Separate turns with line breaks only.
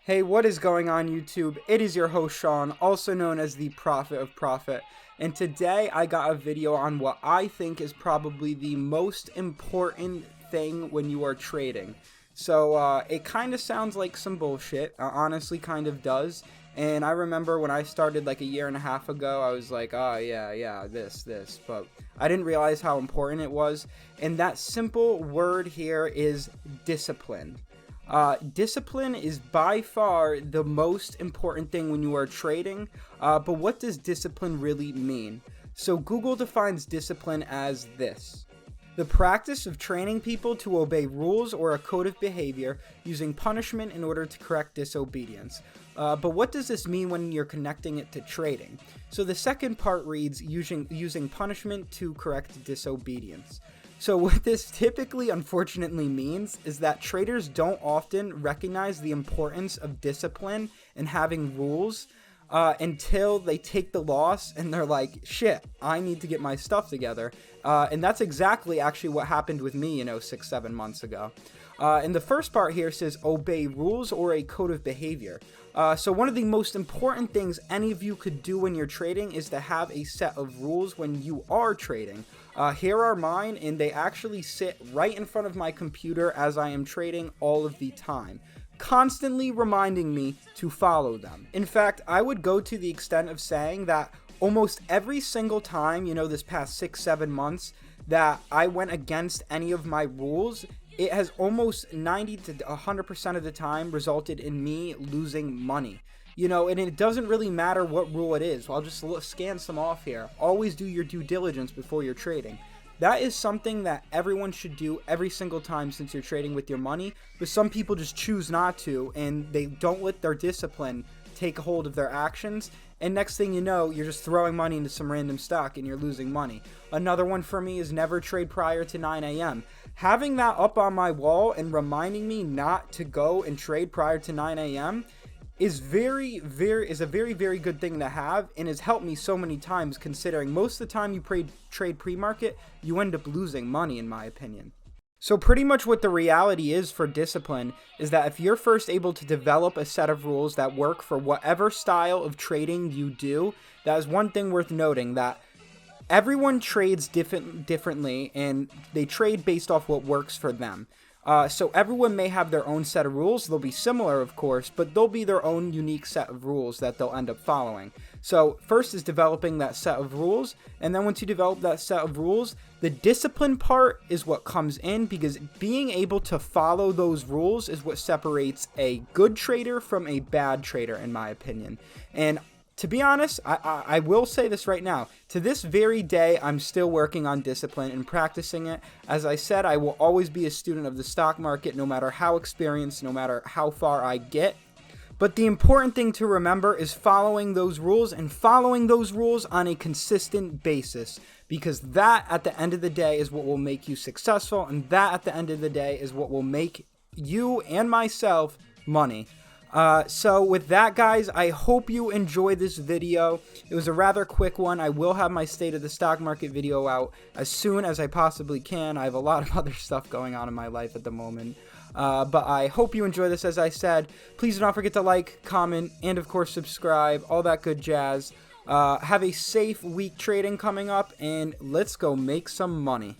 Hey, what is going on YouTube? It is your host Sean, also known as the Prophet of Profit, and today I got a video on what I think is probably the most important thing when you are trading. So it kind of sounds like some bullshit, honestly kind of does, and I remember when I started like a year and a half ago, I was like, oh yeah, this, but I didn't realize how important it was, and that simple word here is discipline. Discipline is by far the most important thing when you are trading, but what does discipline really mean? So Google defines discipline as this: the practice of training people to obey rules or a code of behavior using punishment in order to correct disobedience. But what does this mean when you're connecting it to trading? So the second part reads using punishment to correct disobedience. So what this typically, unfortunately, means is that traders don't often recognize the importance of discipline and having rules until they take the loss and they're like, shit, I need to get my stuff together. And that's exactly actually what happened with me, 6-7 months ago. And the first part here says obey rules or a code of behavior. So one of the most important things any of you could do when you're trading is to have a set of rules when you are trading. Here are mine, and they actually sit right in front of my computer as I am trading all of the time, constantly reminding me to follow them. In fact, I would go to the extent of saying that almost every single time, this past 6-7 months, that I went against any of my rules, it has almost 90 to 100% of the time resulted in me losing money. And it doesn't really matter what rule it is. I'll just scan some off here. Always do your due diligence before you're trading. That is something that everyone should do every single time since you're trading with your money, but some people just choose not to, and they don't let their discipline take a hold of their actions, and next thing you know, you're just throwing money into some random stock and you're losing money. Another one for me is never trade prior to 9 a.m. Having that up on my wall and reminding me not to go and trade prior to 9 a.m. is a very, very good thing to have, and has helped me so many times, considering most of the time you trade pre-market, you end up losing money, in my opinion. So pretty much what the reality is for discipline is that if you're first able to develop a set of rules that work for whatever style of trading you do, that is one thing worth noting, that everyone trades differently, and they trade based off what works for them. So everyone may have their own set of rules. They'll be similar, of course, but they'll be their own unique set of rules that they'll end up following. So first is developing that set of rules, and then once you develop that set of rules, the discipline part is what comes in, because being able to follow those rules is what separates a good trader from a bad trader, in my opinion. And to be honest, I will say this right now. To this very day, I'm still working on discipline and practicing it. As I said, I will always be a student of the stock market, no matter how experienced, no matter how far I get. But the important thing to remember is following those rules, and following those rules on a consistent basis. Because that, at the end of the day, is what will make you successful. And that, at the end of the day, is what will make you and myself money. So with that, guys, I hope you enjoyed this video. It was a rather quick one. I will have my state of the stock market video out as soon as I possibly can. I have a lot of other stuff going on in my life at the moment. But I hope you enjoy this. As I said, please do not forget to like, comment, and of course subscribe, all that good jazz. Have a safe week trading coming up, and let's go make some money.